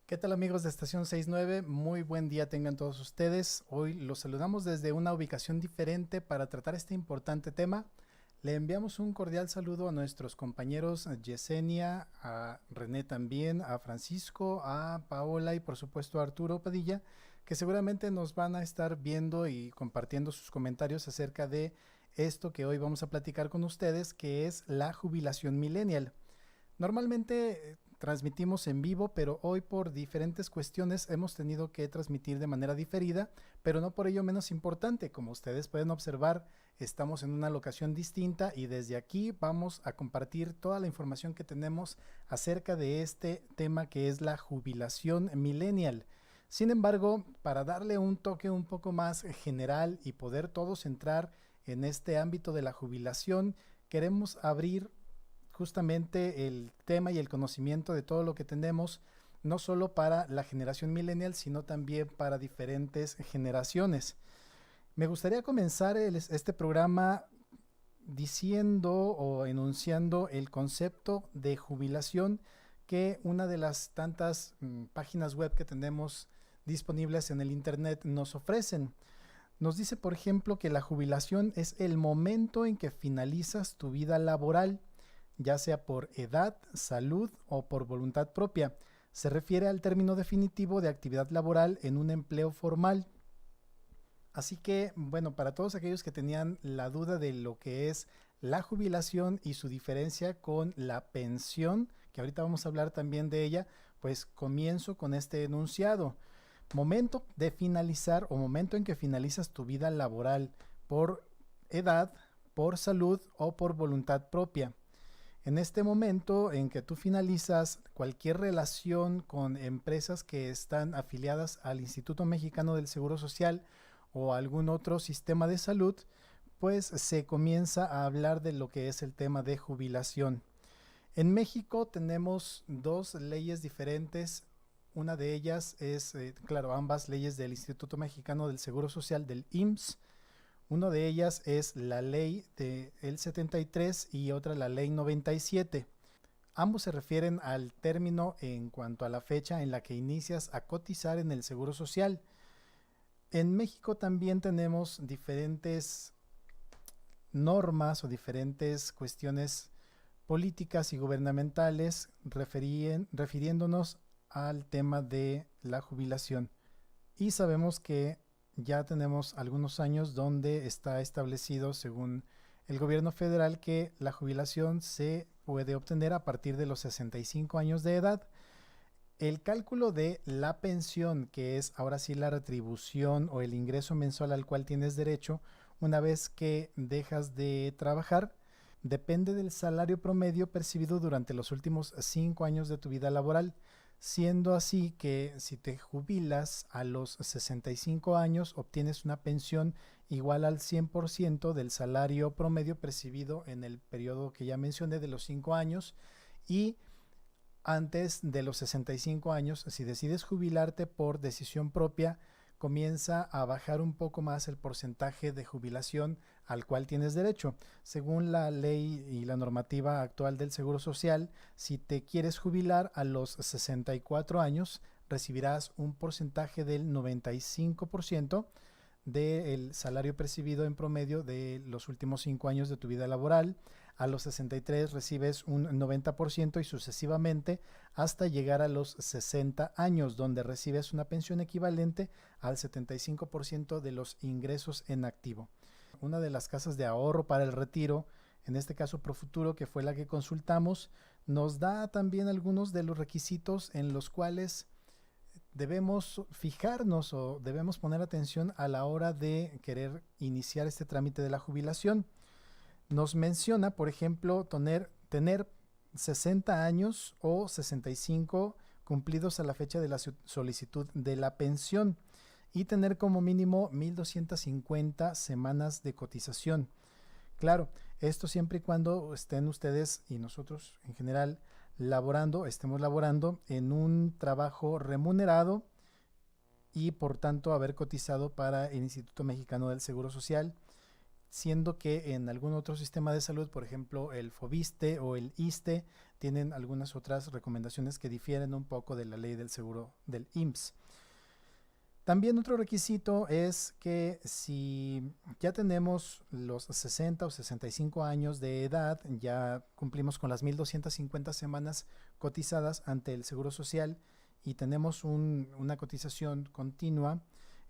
¿Qué tal amigos de Estación 69? Muy buen día tengan todos ustedes. Hoy los saludamos desde una ubicación diferente para tratar este importante tema. Le enviamos un cordial saludo a nuestros compañeros Yesenia, a René también, a Francisco, a Paola y por supuesto a Arturo Padilla, que seguramente nos van a estar viendo y compartiendo sus comentarios acerca de esto que hoy vamos a platicar con ustedes, que es la jubilación millennial. Normalmente transmitimos en vivo, pero hoy por diferentes cuestiones hemos tenido que transmitir de manera diferida, pero no por ello menos importante. Como ustedes pueden observar, estamos en una locación distinta y desde aquí vamos a compartir toda la información que tenemos acerca de este tema que es la jubilación millennial. Sin embargo, para darle un toque un poco más general y poder todos entrar en este ámbito de la jubilación, queremos abrir justamente el tema y el conocimiento de todo lo que tenemos, no solo para la generación millennial, sino también para diferentes generaciones. Me gustaría comenzar este programa diciendo o enunciando el concepto de jubilación que una de las tantas páginas web que tenemos disponibles en el internet nos ofrecen. Nos dice, por ejemplo, que la jubilación es el momento en que finalizas tu vida laboral, ya sea por edad, salud o por voluntad propia. Se refiere al término definitivo de actividad laboral en un empleo formal. Así que, bueno, para todos aquellos que tenían la duda de lo que es la jubilación y su diferencia con la pensión, que ahorita vamos a hablar también de ella, pues comienzo con este enunciado. Momento de finalizar o momento en que finalizas tu vida laboral por edad, por salud o por voluntad propia. En este momento en que tú finalizas cualquier relación con empresas que están afiliadas al Instituto Mexicano del Seguro Social o algún otro sistema de salud, pues se comienza a hablar de lo que es el tema de jubilación. En México tenemos dos leyes diferentes. Una de ellas es, claro, ambas leyes del Instituto Mexicano del Seguro Social, del IMSS. Una de ellas es la ley del 73 y otra la ley 97. Ambos se refieren al término en cuanto a la fecha en la que inicias a cotizar en el Seguro Social. En México también tenemos diferentes normas o diferentes cuestiones políticas y gubernamentales refiriéndonos al tema de la jubilación. Y sabemos que ya tenemos algunos años donde está establecido, según el gobierno federal, que la jubilación se puede obtener a partir de los 65 años de edad. El cálculo de la pensión, que es ahora sí la retribución o el ingreso mensual al cual tienes derecho una vez que dejas de trabajar, depende del salario promedio percibido durante los últimos 5 años de tu vida laboral, siendo así que si te jubilas a los 65 años obtienes una pensión igual al 100% del salario promedio percibido en el periodo que ya mencioné de los 5 años. Y antes de los 65 años, si decides jubilarte por decisión propia, comienza a bajar un poco más el porcentaje de jubilación al cual tienes derecho. Según la ley y la normativa actual del Seguro Social, si te quieres jubilar a los 64 años, recibirás un porcentaje del 95% del salario percibido en promedio de los últimos 5 años de tu vida laboral. A los 63 recibes un 90% y sucesivamente hasta llegar a los 60 años, donde recibes una pensión equivalente al 75% de los ingresos en activo. Una de las casas de ahorro para el retiro, en este caso Profuturo, que fue la que consultamos, nos da también algunos de los requisitos en los cuales debemos fijarnos o debemos poner atención a la hora de querer iniciar este trámite de la jubilación. Nos menciona, por ejemplo, tener 60 años o 65 cumplidos a la fecha de la solicitud de la pensión y tener como mínimo 1,250 semanas de cotización. Claro, esto siempre y cuando estén ustedes y nosotros en general estemos laborando en un trabajo remunerado y por tanto haber cotizado para el Instituto Mexicano del Seguro Social. siendo que en algún otro sistema de salud, por ejemplo el FOBISTE o el ISSSTE, tienen algunas otras recomendaciones que difieren un poco de la ley del seguro del IMSS. También otro requisito es que si ya tenemos los 60 o 65 años de edad, ya cumplimos con las 1,250 semanas cotizadas ante el Seguro Social y tenemos una cotización continua,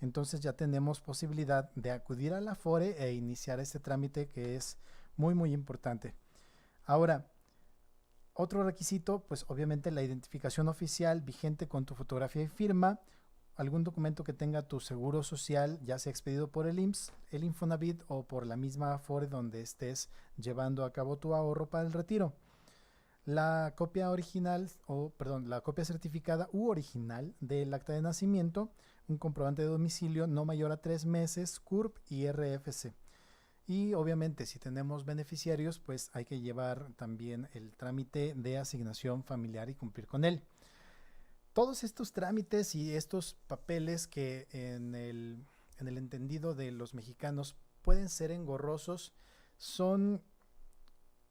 entonces ya tenemos posibilidad de acudir a la Afore e iniciar este trámite que es muy muy importante. Ahora, otro requisito, pues obviamente la identificación oficial vigente con tu fotografía y firma, algún documento que tenga tu seguro social, ya sea expedido por el IMSS, el Infonavit o por la misma Afore donde estés llevando a cabo tu ahorro para el retiro. La copia original, la copia certificada u original del acta de nacimiento, un comprobante de domicilio no mayor a 3 meses, CURP y RFC. Y obviamente si tenemos beneficiarios, pues hay que llevar también el trámite de asignación familiar y cumplir con él. Todos estos trámites y estos papeles que en el entendido de los mexicanos pueden ser engorrosos, son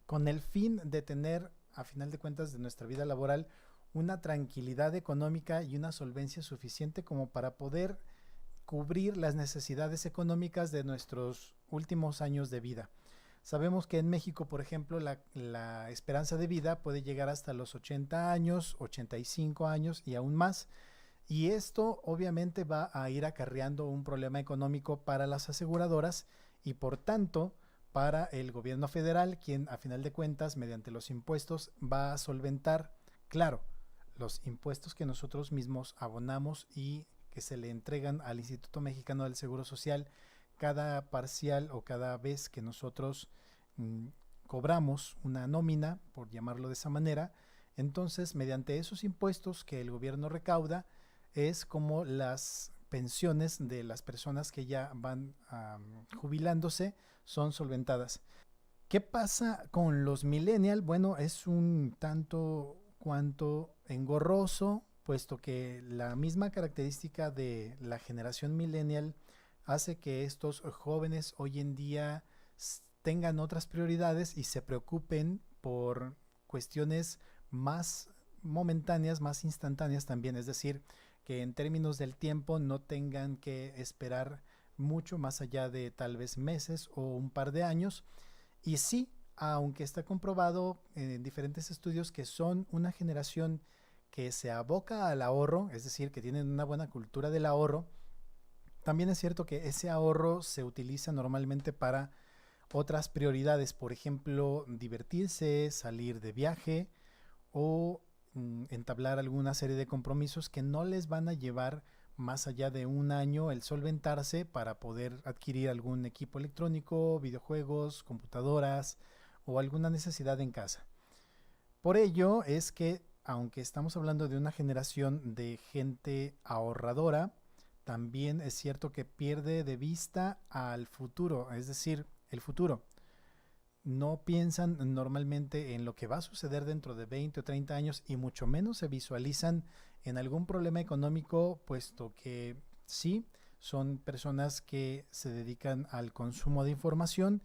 con el fin de tener, a final de cuentas, de nuestra vida laboral, una tranquilidad económica y una solvencia suficiente como para poder cubrir las necesidades económicas de nuestros últimos años de vida. Sabemos que en México, por ejemplo, la esperanza de vida puede llegar hasta los 80 años, 85 años y aún más. Y esto obviamente va a ir acarreando un problema económico para las aseguradoras y por tanto para el gobierno federal, quien a final de cuentas mediante los impuestos va a solventar, claro, los impuestos que nosotros mismos abonamos y que se le entregan al Instituto Mexicano del Seguro Social cada parcial o cada vez que nosotros cobramos una nómina, por llamarlo de esa manera. Entonces, mediante esos impuestos que el gobierno recauda, es como las pensiones de las personas que ya van jubilándose son solventadas. ¿Qué pasa con los millennials? Bueno, es un tanto cuanto engorroso, puesto que la misma característica de la generación millennial hace que estos jóvenes hoy en día tengan otras prioridades y se preocupen por cuestiones más momentáneas, más instantáneas también, es decir, que en términos del tiempo no tengan que esperar mucho más allá de tal vez meses o un par de años. Y sí, aunque está comprobado en diferentes estudios que son una generación que se aboca al ahorro, es decir, que tienen una buena cultura del ahorro, también es cierto que ese ahorro se utiliza normalmente para otras prioridades, por ejemplo, divertirse, salir de viaje o entablar alguna serie de compromisos que no les van a llevar más allá de un año el solventarse para poder adquirir algún equipo electrónico, videojuegos, computadoras o alguna necesidad en casa. Por ello es que, aunque estamos hablando de una generación de gente ahorradora, también es cierto que pierde de vista al futuro, es decir, el futuro. No piensan normalmente en lo que va a suceder dentro de 20 o 30 años y mucho menos se visualizan en algún problema económico, puesto que sí, son personas que se dedican al consumo de información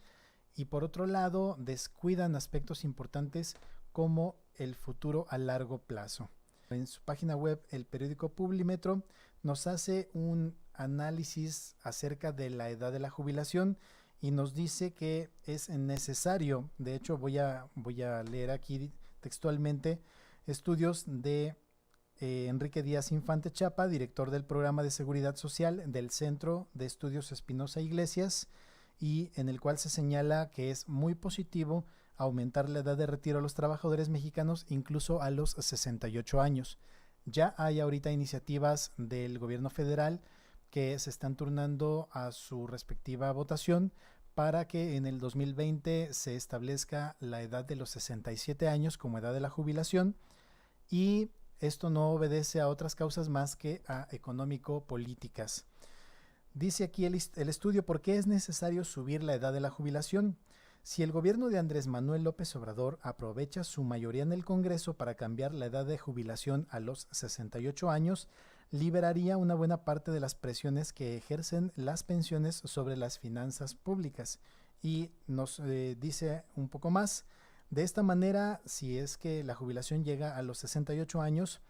y por otro lado descuidan aspectos importantes como el futuro a largo plazo. En su página web, el periódico Publímetro nos hace un análisis acerca de la edad de la jubilación y nos dice que es necesario, de hecho voy a leer aquí textualmente, estudios de Enrique Díaz Infante Chapa, director del programa de seguridad social del Centro de Estudios Espinosa Iglesias, y en el cual se señala que es muy positivo aumentar la edad de retiro a los trabajadores mexicanos incluso a los 68 años. Ya hay ahorita iniciativas del gobierno federal que se están turnando a su respectiva votación para que en el 2020 se establezca la edad de los 67 años como edad de la jubilación, y esto no obedece a otras causas más que a económico-políticas. Dice aquí el estudio por qué es necesario subir la edad de la jubilación. Si el gobierno de Andrés Manuel López Obrador aprovecha su mayoría en el Congreso para cambiar la edad de jubilación a los 68 años, liberaría una buena parte de las presiones que ejercen las pensiones sobre las finanzas públicas y nos dice un poco más. De esta manera, si es que la jubilación llega a los 68 años,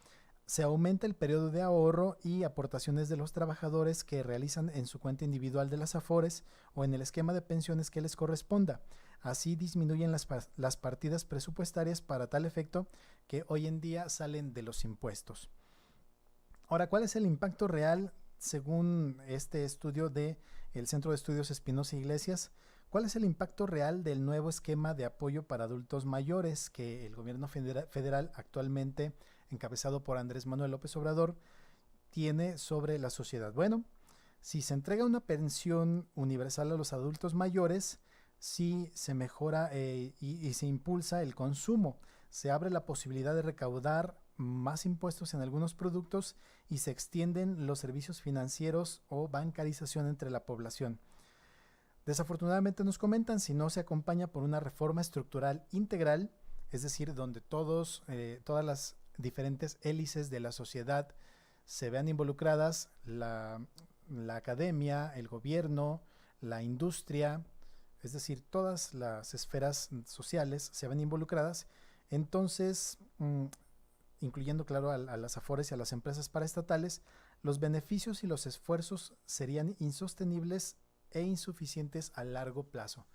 se aumenta el periodo de ahorro y aportaciones de los trabajadores que realizan en su cuenta individual de las Afores o en el esquema de pensiones que les corresponda. Así disminuyen las partidas presupuestarias para tal efecto que hoy en día salen de los impuestos. Ahora, ¿cuál es el impacto real según este estudio del Centro de Estudios Espinosa Iglesias? ¿Cuál es el impacto real del nuevo esquema de apoyo para adultos mayores que el gobierno federal actualmente, encabezado por Andrés Manuel López Obrador, tiene sobre la sociedad? Bueno, si se entrega una pensión universal a los adultos mayores, sí se mejora y se impulsa el consumo. Se abre la posibilidad de recaudar más impuestos en algunos productos y se extienden los servicios financieros o bancarización entre la población. Desafortunadamente nos comentan, si no se acompaña por una reforma estructural integral, es decir, donde todas las diferentes hélices de la sociedad se vean involucradas, la academia, el gobierno, la industria, es decir, todas las esferas sociales se ven involucradas, entonces, incluyendo, claro, a las Afores y a las empresas paraestatales, los beneficios y los esfuerzos serían insostenibles e insuficientes a largo plazo.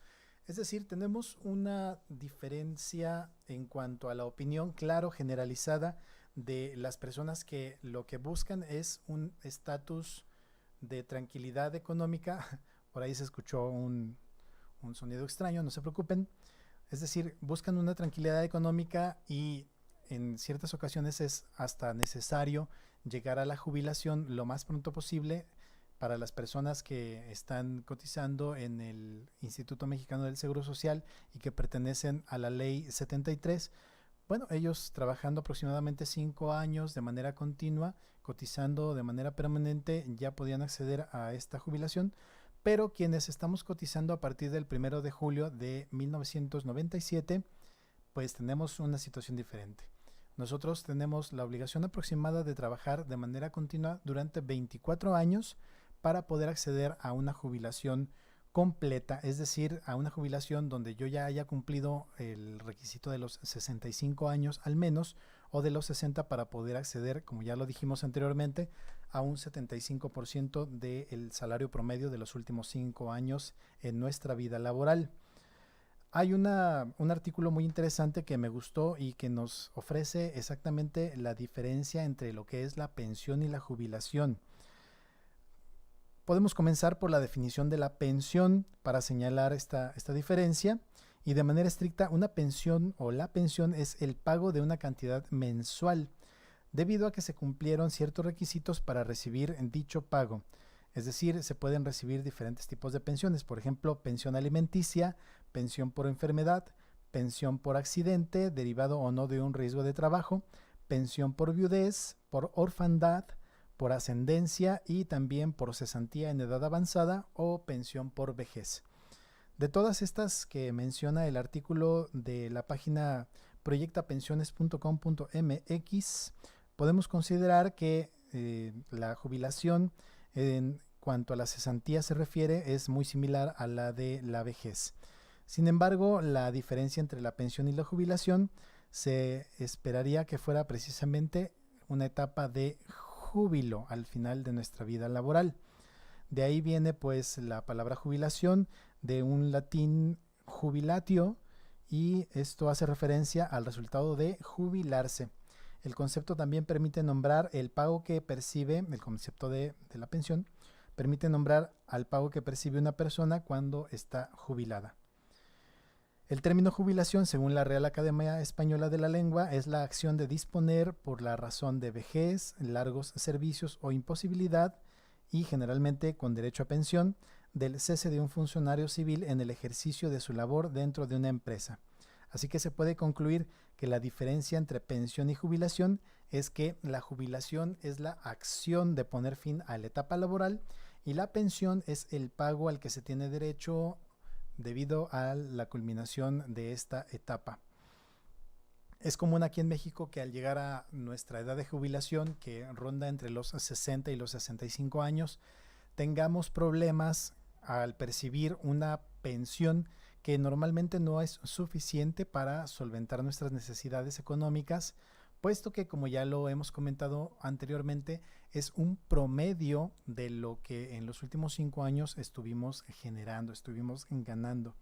Es decir, tenemos una diferencia en cuanto a la opinión, claro, generalizada de las personas que lo que buscan es un estatus de tranquilidad económica. Por ahí se escuchó un sonido extraño, no se preocupen. Es decir, buscan una tranquilidad económica y en ciertas ocasiones es hasta necesario llegar a la jubilación lo más pronto posible. Para las personas que están cotizando en el Instituto Mexicano del Seguro Social y que pertenecen a la Ley 73, bueno, ellos trabajando aproximadamente 5 años de manera continua, cotizando de manera permanente, ya podían acceder a esta jubilación, pero quienes estamos cotizando a partir del 1 de julio de 1997, pues tenemos una situación diferente. Nosotros tenemos la obligación aproximada de trabajar de manera continua durante 24 años para poder acceder a una jubilación completa, es decir, a una jubilación donde yo ya haya cumplido el requisito de los 65 años al menos, o de los 60 para poder acceder, como ya lo dijimos anteriormente, a un 75% del salario promedio de los últimos 5 años en nuestra vida laboral. Hay un artículo muy interesante que me gustó y que nos ofrece exactamente la diferencia entre lo que es la pensión y la jubilación. Podemos comenzar por la definición de la pensión para señalar esta diferencia, y de manera estricta una pensión o la pensión es el pago de una cantidad mensual debido a que se cumplieron ciertos requisitos para recibir dicho pago. Es decir, se pueden recibir diferentes tipos de pensiones, por ejemplo, pensión alimenticia, pensión por enfermedad, pensión por accidente derivado o no de un riesgo de trabajo, pensión por viudez, por orfandad, por ascendencia y también por cesantía en edad avanzada o pensión por vejez. De todas estas que menciona el artículo de la página proyectapensiones.com.mx, podemos considerar que la jubilación en cuanto a la cesantía se refiere es muy similar a la de la vejez. Sin embargo, la diferencia entre la pensión y la jubilación se esperaría que fuera precisamente una etapa de júbilo al final de nuestra vida laboral. De ahí viene pues la palabra jubilación, de un latín jubilatio, y esto hace referencia al resultado de jubilarse. El concepto también permite nombrar el pago que percibe, el concepto de la pensión, permite nombrar al pago que percibe una persona cuando está jubilada. El término jubilación, según la Real Academia Española de la Lengua, es la acción de disponer por la razón de vejez, largos servicios o imposibilidad, y generalmente con derecho a pensión, del cese de un funcionario civil en el ejercicio de su labor dentro de una empresa. Así que se puede concluir que la diferencia entre pensión y jubilación es que la jubilación es la acción de poner fin a la etapa laboral y la pensión es el pago al que se tiene derecho debido a la culminación de esta etapa. Es común aquí en México que al llegar a nuestra edad de jubilación, que ronda entre los 60 y los 65 años, tengamos problemas al percibir una pensión, que normalmente no es suficiente para solventar nuestras necesidades económicas, puesto que, como ya lo hemos comentado anteriormente, es un promedio de lo que en los últimos 5 años estuvimos generando, estuvimos ganando.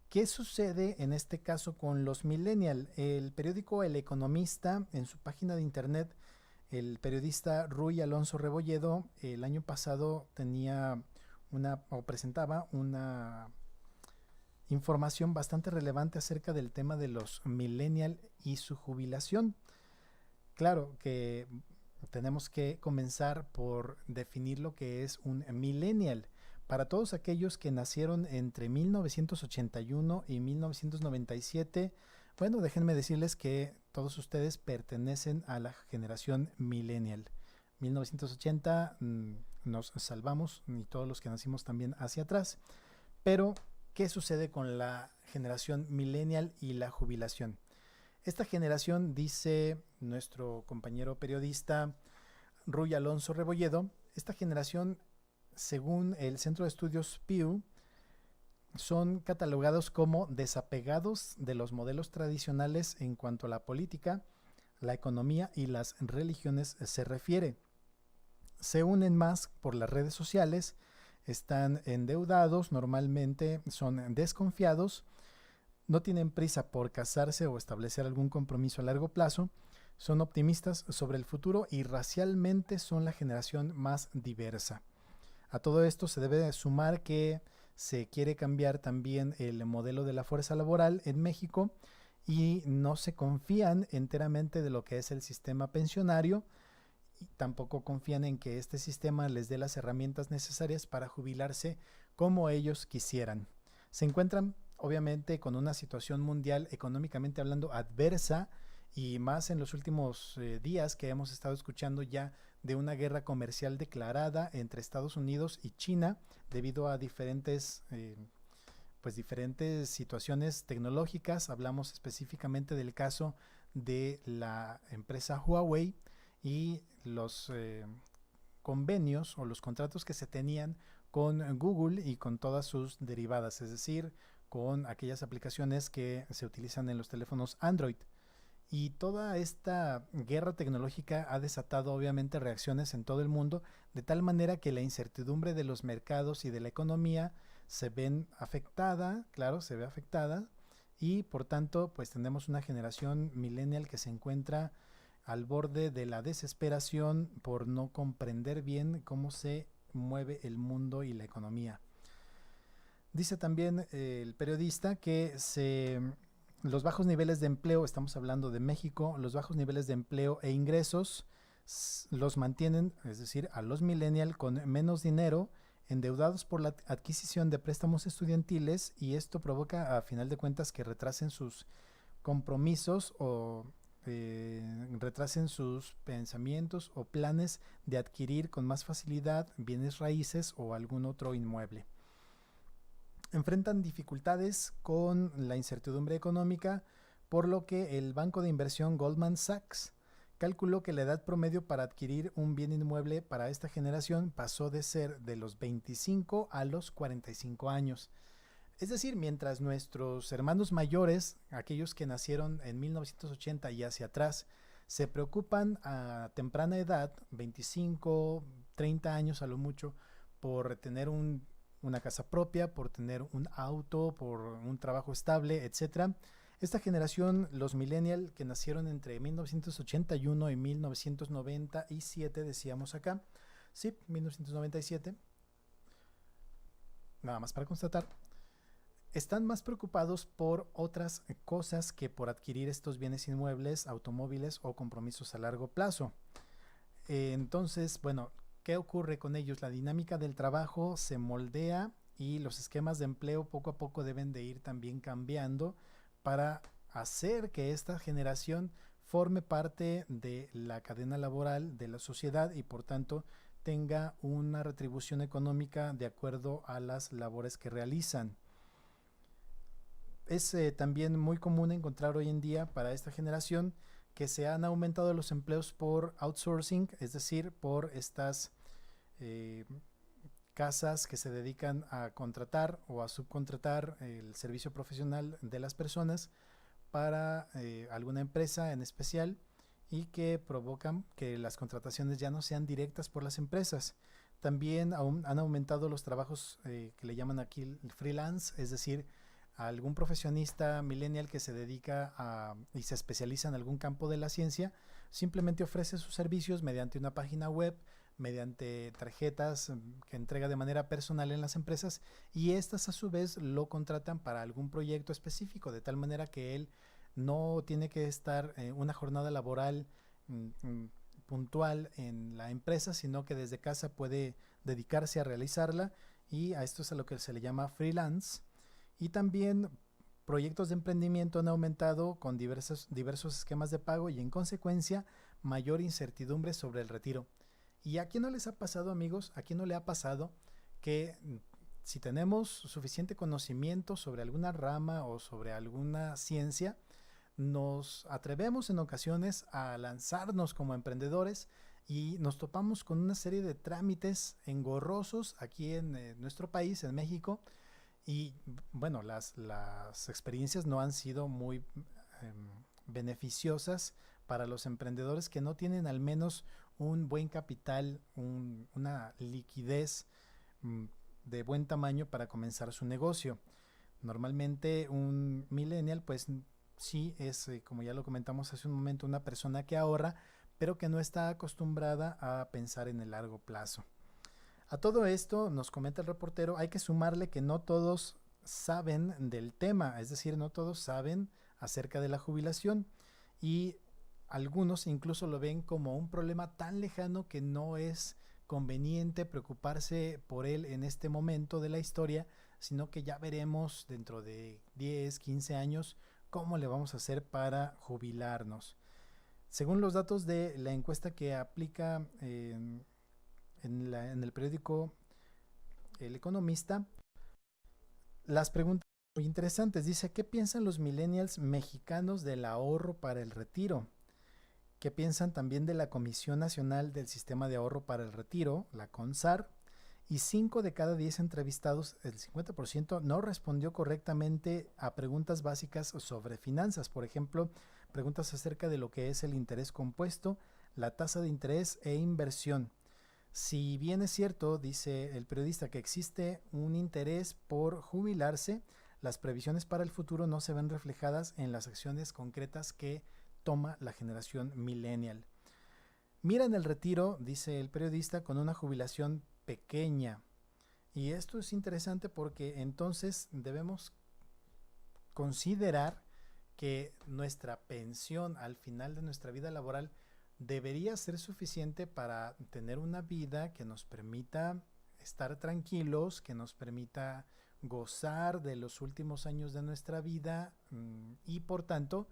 ¿Qué sucede en este caso con los millennials? El periódico El Economista, en su página de internet, el periodista Ruy Alonso Rebolledo el año pasado presentaba una información bastante relevante acerca del tema de los millennials y su jubilación. Claro que tenemos que comenzar por definir lo que es un millennial. Para todos aquellos que nacieron entre 1981 y 1997, bueno, déjenme decirles que todos ustedes pertenecen a la generación millennial. 1980 nos salvamos, y todos los que nacimos también hacia atrás. Pero, ¿qué sucede con la generación millennial y la jubilación? Esta generación, dice nuestro compañero periodista Ruy Alonso Rebolledo, esta generación, según el Centro de Estudios Pew, son catalogados como desapegados de los modelos tradicionales en cuanto a la política, la economía y las religiones se refiere. Se unen más por las redes sociales, están endeudados, normalmente son desconfiados, no tienen prisa por casarse o establecer algún compromiso a largo plazo, son optimistas sobre el futuro y racialmente son la generación más diversa. A todo esto se debe sumar que se quiere cambiar también el modelo de la fuerza laboral en México y no se confían enteramente de lo que es el sistema pensionario y tampoco confían en que este sistema les dé las herramientas necesarias para jubilarse como ellos quisieran. Se encuentran obviamente con una situación mundial económicamente hablando adversa y más en los últimos días que hemos estado escuchando ya de una guerra comercial declarada entre Estados Unidos y China debido a diferentes situaciones tecnológicas. Hablamos específicamente del caso de la empresa Huawei y los convenios o los contratos que se tenían con Google y con todas sus derivadas, es decir, con aquellas aplicaciones que se utilizan en los teléfonos Android. Y toda esta guerra tecnológica ha desatado obviamente reacciones en todo el mundo, de tal manera que la incertidumbre de los mercados y de la economía se ve afectada, y por tanto pues tenemos una generación millennial que se encuentra al borde de la desesperación por no comprender bien cómo se mueve el mundo y la economía. Dice también el periodista que los bajos niveles de empleo, estamos hablando de México, los bajos niveles de empleo e ingresos los mantienen, es decir, a los millennials con menos dinero, endeudados por la adquisición de préstamos estudiantiles, y esto provoca a final de cuentas que retrasen sus compromisos o retrasen sus pensamientos o planes de adquirir con más facilidad bienes raíces o algún otro inmueble. Enfrentan dificultades con la incertidumbre económica, por lo que el banco de inversión Goldman Sachs calculó que la edad promedio para adquirir un bien inmueble para esta generación pasó de ser de los 25 a los 45 años. Es decir, mientras nuestros hermanos mayores, aquellos que nacieron en 1980 y hacia atrás, se preocupan a temprana edad, 25, 30 años a lo mucho, por tener una casa propia, por tener un auto, por un trabajo estable, etc. Esta generación, los millennials que nacieron entre 1981 y 1997, decíamos acá, sí, 1997, nada más para constatar, están más preocupados por otras cosas que por adquirir estos bienes inmuebles, automóviles o compromisos a largo plazo. Entonces, bueno, ¿qué ocurre con ellos? La dinámica del trabajo se moldea y los esquemas de empleo poco a poco deben de ir también cambiando para hacer que esta generación forme parte de la cadena laboral de la sociedad y por tanto tenga una retribución económica de acuerdo a las labores que realizan. Es también muy común encontrar hoy en día para esta generación que se han aumentado los empleos por outsourcing, es decir, por estas casas que se dedican a contratar o a subcontratar el servicio profesional de las personas para alguna empresa en especial y que provocan que las contrataciones ya no sean directas por las empresas. También han aumentado los trabajos que le llaman aquí el freelance, es decir, a algún profesionista millennial que se dedica y se especializa en algún campo de la ciencia, simplemente ofrece sus servicios mediante una página web, mediante tarjetas que entrega de manera personal en las empresas, y estas a su vez lo contratan para algún proyecto específico, de tal manera que él no tiene que estar una jornada laboral puntual en la empresa, sino que desde casa puede dedicarse a realizarla, y a esto es a lo que se le llama freelance. Y también proyectos de emprendimiento han aumentado con diversos esquemas de pago y en consecuencia mayor incertidumbre sobre el retiro. ¿Y a quién no les ha pasado, amigos? ¿A quién no le ha pasado que si tenemos suficiente conocimiento sobre alguna rama o sobre alguna ciencia, nos atrevemos en ocasiones a lanzarnos como emprendedores y nos topamos con una serie de trámites engorrosos aquí en nuestro país, en México? Y bueno, las experiencias no han sido muy beneficiosas para los emprendedores que no tienen al menos un buen capital, una liquidez de buen tamaño para comenzar su negocio. Normalmente un millennial pues sí es, como ya lo comentamos hace un momento, una persona que ahorra, pero que no está acostumbrada a pensar en el largo plazo. A todo esto, nos comenta el reportero, hay que sumarle que no todos saben del tema, es decir, no todos saben acerca de la jubilación, y algunos incluso lo ven como un problema tan lejano que no es conveniente preocuparse por él en este momento de la historia, sino que ya veremos dentro de 10, 15 años cómo le vamos a hacer para jubilarnos. Según los datos de la encuesta que aplica en el periódico El Economista, las preguntas muy interesantes. Dice, ¿qué piensan los millennials mexicanos del ahorro para el retiro? ¿Qué piensan también de la Comisión Nacional del Sistema de Ahorro para el Retiro, la CONSAR? Y 5 de cada 10 entrevistados, el 50%, no respondió correctamente a preguntas básicas sobre finanzas. Por ejemplo, preguntas acerca de lo que es el interés compuesto, la tasa de interés e inversión. Si bien es cierto, dice el periodista, que existe un interés por jubilarse, las previsiones para el futuro no se ven reflejadas en las acciones concretas que toma la generación millennial. Miran el retiro, dice el periodista, con una jubilación pequeña. Y esto es interesante porque entonces debemos considerar que nuestra pensión al final de nuestra vida laboral debería ser suficiente para tener una vida que nos permita estar tranquilos, que nos permita gozar de los últimos años de nuestra vida, y por tanto,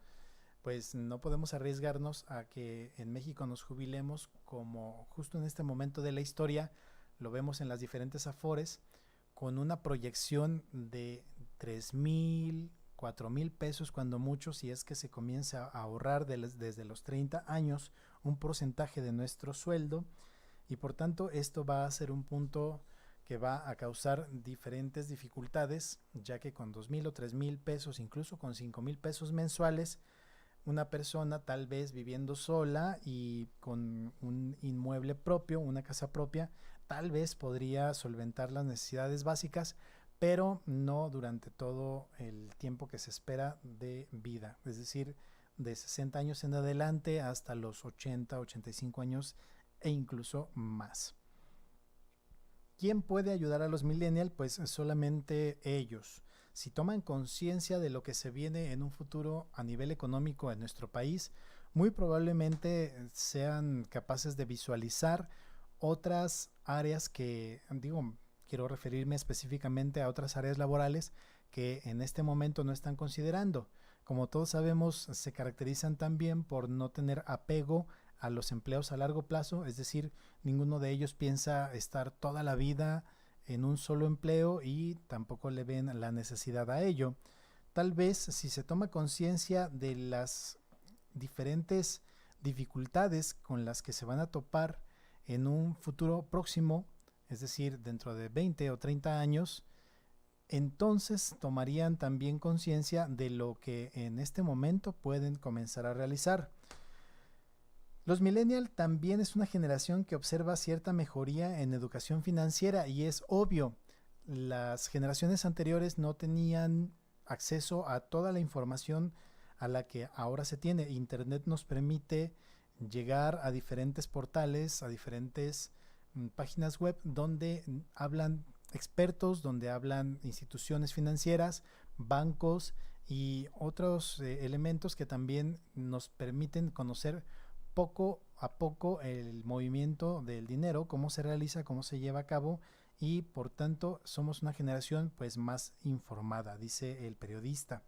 pues no podemos arriesgarnos a que en México nos jubilemos como justo en este momento de la historia lo vemos en las diferentes afores, con una proyección de 3,000, 4,000 pesos cuando mucho, si es que se comienza a ahorrar desde los 30 años un porcentaje de nuestro sueldo, y por tanto esto va a ser un punto que va a causar diferentes dificultades, ya que con 2,000 o 3,000 pesos, incluso con 5,000 pesos mensuales, una persona tal vez viviendo sola y con un inmueble propio, una casa propia, tal vez podría solventar las necesidades básicas, pero no durante todo el tiempo que se espera de vida, es decir, de 60 años en adelante hasta los 80, 85 años e incluso más. ¿Quién puede ayudar a los millennials? Pues solamente ellos. Si toman conciencia de lo que se viene en un futuro a nivel económico en nuestro país, muy probablemente sean capaces de visualizar otras áreas que, digo, quiero referirme específicamente a otras áreas laborales que en este momento no están considerando. Como todos sabemos, se caracterizan también por no tener apego a los empleos a largo plazo, es decir, ninguno de ellos piensa estar toda la vida en un solo empleo y tampoco le ven la necesidad a ello. Tal vez si se toma conciencia de las diferentes dificultades con las que se van a topar en un futuro próximo es decir, dentro de 20 o 30 años, entonces tomarían también conciencia de lo que en este momento pueden comenzar a realizar. Los millennials también es una generación que observa cierta mejoría en educación financiera y es obvio, las generaciones anteriores no tenían acceso a toda la información a la que ahora se tiene. Internet nos permite llegar a diferentes portales, a diferentes páginas web donde hablan expertos, donde hablan instituciones financieras, bancos y otros elementos que también nos permiten conocer poco a poco el movimiento del dinero, cómo se realiza, cómo se lleva a cabo y por tanto somos una generación pues más informada, dice el periodista.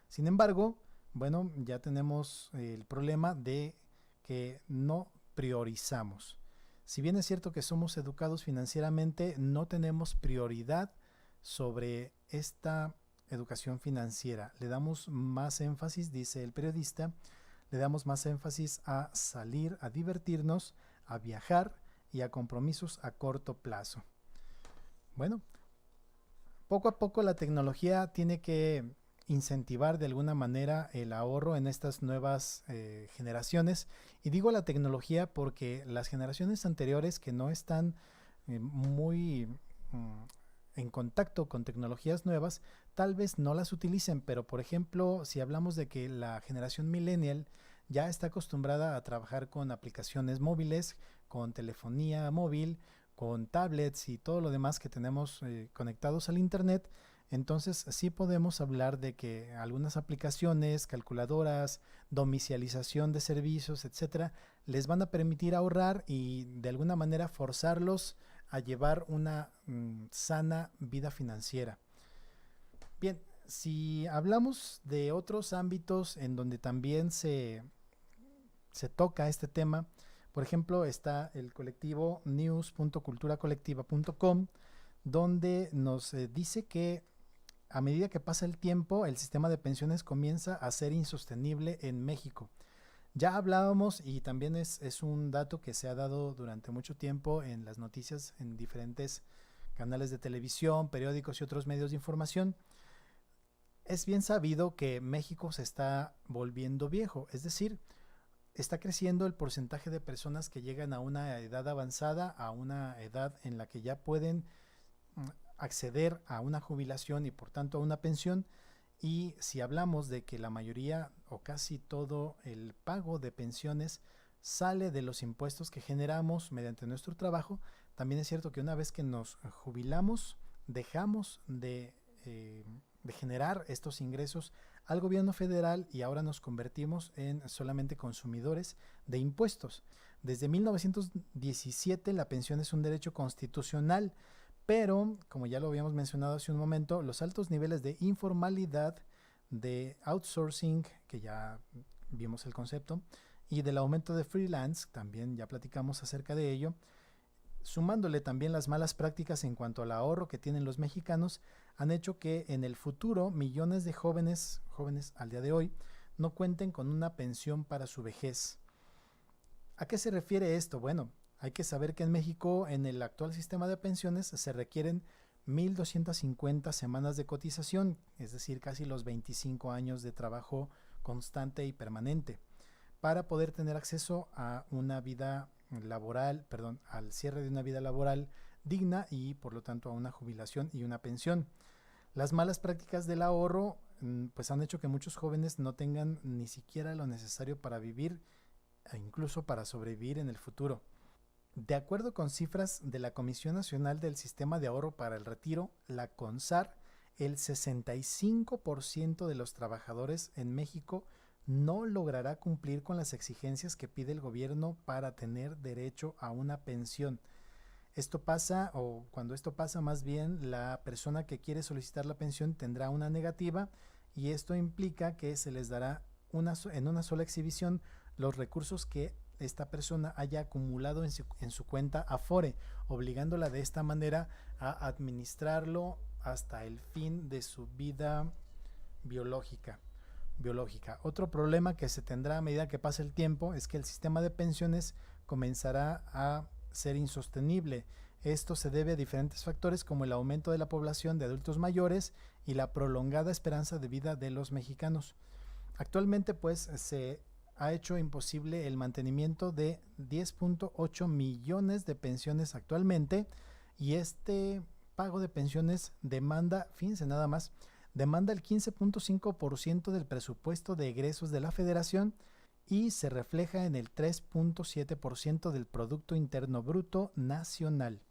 Sin embargo, bueno, ya tenemos el problema de que no priorizamos. Si bien es cierto que somos educados financieramente, no tenemos prioridad sobre esta educación financiera. Le damos más énfasis, dice el periodista, le damos más énfasis a salir, a divertirnos, a viajar y a compromisos a corto plazo. Bueno, poco a poco la tecnología tiene que incentivar de alguna manera el ahorro en estas nuevas generaciones. Y digo la tecnología porque las generaciones anteriores que no están muy en contacto con tecnologías nuevas, tal vez no las utilicen, pero por ejemplo, si hablamos de que la generación millennial ya está acostumbrada a trabajar con aplicaciones móviles, con telefonía móvil, con tablets y todo lo demás que tenemos conectados al internet, entonces sí podemos hablar de que algunas aplicaciones, calculadoras, domicilización de servicios, etcétera, les van a permitir ahorrar y de alguna manera forzarlos a llevar una sana vida financiera. Bien, si hablamos de otros ámbitos en donde también se toca este tema, por ejemplo, está el colectivo news.culturacolectiva.com, donde nos dice que a medida que pasa el tiempo, el sistema de pensiones comienza a ser insostenible en México. Ya hablábamos y también es un dato que se ha dado durante mucho tiempo en las noticias en diferentes canales de televisión, periódicos y otros medios de información. Es bien sabido que México se está volviendo viejo, es decir, está creciendo el porcentaje de personas que llegan a una edad avanzada, a una edad en la que ya pueden acceder a una jubilación y por tanto a una pensión. Y si hablamos de que la mayoría o casi todo el pago de pensiones sale de los impuestos que generamos mediante nuestro trabajo, también es cierto que una vez que nos jubilamos, dejamos de generar estos ingresos al gobierno federal y ahora nos convertimos en solamente consumidores de impuestos. Desde 1917 la pensión es un derecho constitucional, pero, como ya lo habíamos mencionado hace un momento, los altos niveles de informalidad, de outsourcing, que ya vimos el concepto, y del aumento de freelance, también ya platicamos acerca de ello, sumándole también las malas prácticas en cuanto al ahorro que tienen los mexicanos, han hecho que en el futuro millones de jóvenes al día de hoy, no cuenten con una pensión para su vejez. ¿A qué se refiere esto? Bueno, hay que saber que en México, en el actual sistema de pensiones, se requieren 1,250 semanas de cotización, es decir, casi los 25 años de trabajo constante y permanente, para poder tener acceso a una vida laboral, al cierre de una vida laboral digna y por lo tanto a una jubilación y una pensión. Las malas prácticas del ahorro pues han hecho que muchos jóvenes no tengan ni siquiera lo necesario para vivir e incluso para sobrevivir en el futuro. De acuerdo con cifras de la Comisión Nacional del Sistema de Ahorro para el Retiro, la CONSAR, el 65% de los trabajadores en México no logrará cumplir con las exigencias que pide el gobierno para tener derecho a una pensión. Esto pasa, o cuando esto pasa, más bien la persona que quiere solicitar la pensión tendrá una negativa y esto implica que se les dará en una sola exhibición los recursos que esta persona haya acumulado en su cuenta Afore, obligándola de esta manera a administrarlo hasta el fin de su vida biológica. Otro problema que se tendrá a medida que pase el tiempo es que el sistema de pensiones comenzará a ser insostenible. Esto se debe a diferentes factores como el aumento de la población de adultos mayores y la prolongada esperanza de vida de los mexicanos. Actualmente, pues, se ha hecho imposible el mantenimiento de 10.8 millones de pensiones actualmente, y este pago de pensiones demanda, fíjense nada más, demanda el 15.5% del presupuesto de egresos de la Federación y se refleja en el 3.7% del Producto Interno Bruto Nacional.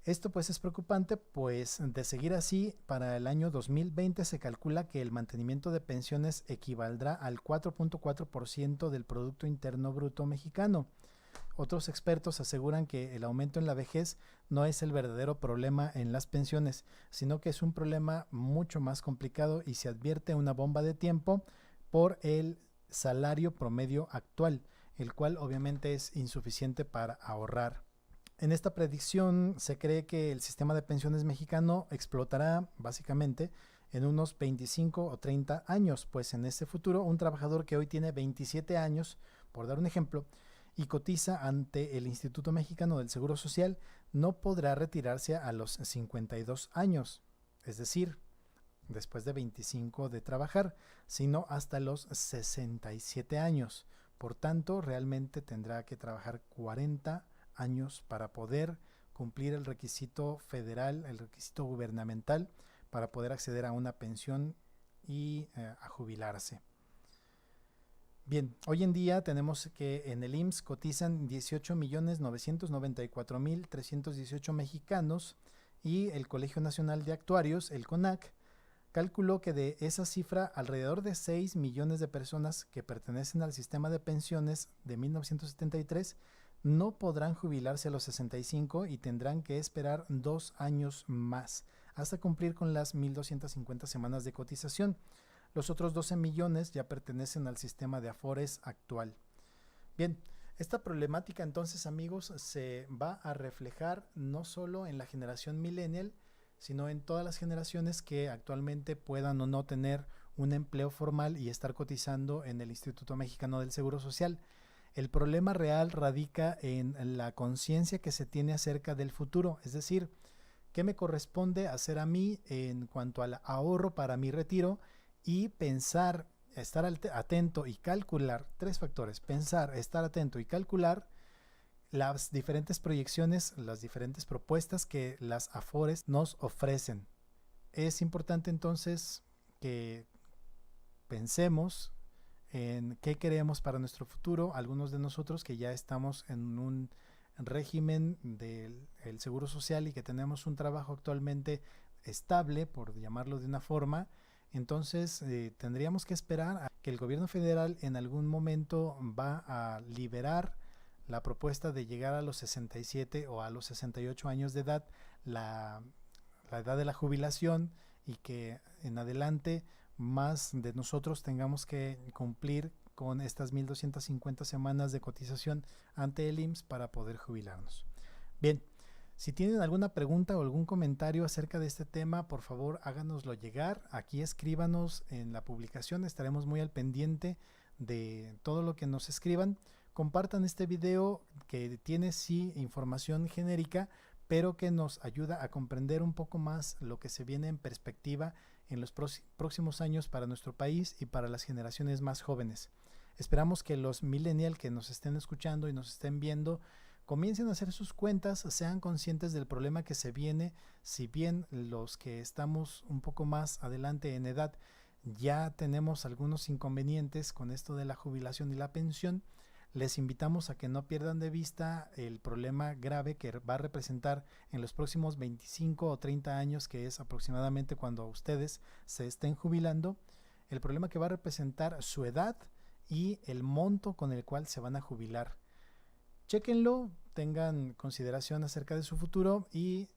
Esto pues es preocupante, pues de seguir así, para el año 2020 se calcula que el mantenimiento de pensiones equivaldrá al 4.4% del Producto Interno Bruto mexicano. Otros expertos aseguran que el aumento en la vejez no es el verdadero problema en las pensiones, sino que es un problema mucho más complicado y se advierte una bomba de tiempo por el salario promedio actual, el cual obviamente es insuficiente para ahorrar. En esta predicción se cree que el sistema de pensiones mexicano explotará básicamente en unos 25 o 30 años, pues en este futuro un trabajador que hoy tiene 27 años, por dar un ejemplo, y cotiza ante el Instituto Mexicano del Seguro Social, no podrá retirarse a los 52 años, es decir, después de 25 de trabajar, sino hasta los 67 años. Por tanto, realmente tendrá que trabajar 40 años para poder cumplir el requisito federal, el requisito gubernamental para poder acceder a una pensión y a jubilarse. Bien, hoy en día tenemos que en el IMSS cotizan 18.994.318 mexicanos y el Colegio Nacional de Actuarios, el CONAC, calculó que de esa cifra alrededor de 6 millones de personas que pertenecen al sistema de pensiones de 1973 no podrán jubilarse a los 65 y tendrán que esperar 2 años más hasta cumplir con las 1.250 semanas de cotización. Los otros 12 millones ya pertenecen al sistema de Afores actual. Bien, esta problemática entonces, amigos, se va a reflejar no solo en la generación millennial, sino en todas las generaciones que actualmente puedan o no tener un empleo formal y estar cotizando en el Instituto Mexicano del Seguro Social. El problema real radica en la conciencia que se tiene acerca del futuro, es decir, qué me corresponde hacer a mí en cuanto al ahorro para mi retiro y pensar, estar atento y calcular, 3 factores, pensar, estar atento y calcular las diferentes proyecciones, las diferentes propuestas que las Afores nos ofrecen. Es importante entonces que pensemos en qué queremos para nuestro futuro. Algunos de nosotros que ya estamos en un régimen del Seguro Social y que tenemos un trabajo actualmente estable, por llamarlo de una forma, entonces tendríamos que esperar a que el gobierno federal en algún momento va a liberar la propuesta de llegar a los 67 o a los 68 años de edad, la edad de la jubilación, y que en adelante más de nosotros tengamos que cumplir con estas 1.250 semanas de cotización ante el IMSS para poder jubilarnos. Bien, si tienen alguna pregunta o algún comentario acerca de este tema, por favor háganoslo llegar. Aquí escríbanos en la publicación, estaremos muy al pendiente de todo lo que nos escriban. Compartan este video que tiene sí información genérica, pero que nos ayuda a comprender un poco más lo que se viene en perspectiva en los próximos años para nuestro país y para las generaciones más jóvenes. Esperamos que los millennials que nos estén escuchando y nos estén viendo comiencen a hacer sus cuentas, sean conscientes del problema que se viene. Si bien los que estamos un poco más adelante en edad ya tenemos algunos inconvenientes con esto de la jubilación y la pensión, les invitamos a que no pierdan de vista el problema grave que va a representar en los próximos 25 o 30 años, que es aproximadamente cuando ustedes se estén jubilando, el problema que va a representar su edad y el monto con el cual se van a jubilar. Chéquenlo, tengan consideración acerca de su futuro y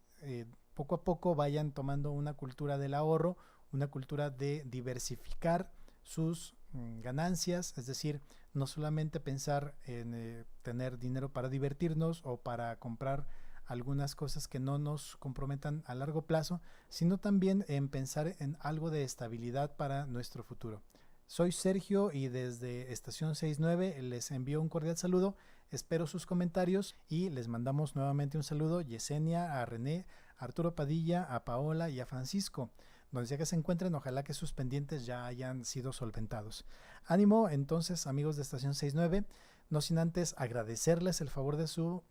poco a poco vayan tomando una cultura del ahorro, una cultura de diversificar sus ganancias, es decir, no solamente pensar en tener dinero para divertirnos o para comprar algunas cosas que no nos comprometan a largo plazo, sino también en pensar en algo de estabilidad para nuestro futuro. Soy Sergio y desde Estación 69 les envío un cordial saludo Espero sus comentarios y les mandamos nuevamente un saludo Yesenia, a René, a Arturo Padilla, a Paola y a Francisco. Donde sea que se encuentren, ojalá que sus pendientes ya hayan sido solventados. Ánimo entonces, amigos de Estación 69, no sin antes agradecerles el favor de su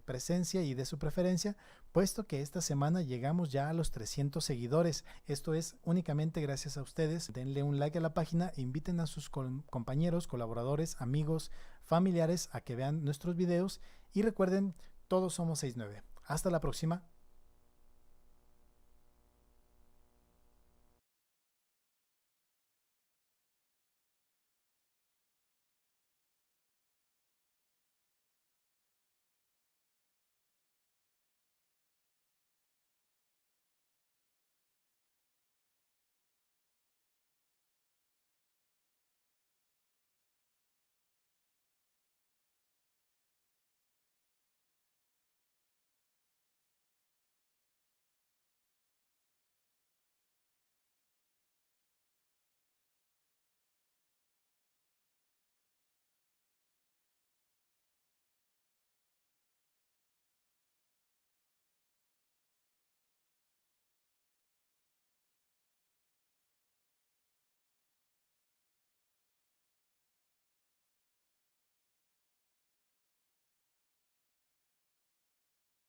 presencia y de su preferencia, puesto que esta semana llegamos ya a los 300 seguidores. Esto es únicamente gracias a ustedes. Denle un like a la página, inviten a sus compañeros, colaboradores, amigos, familiares a que vean nuestros videos y recuerden, todos somos 69. Hasta la próxima.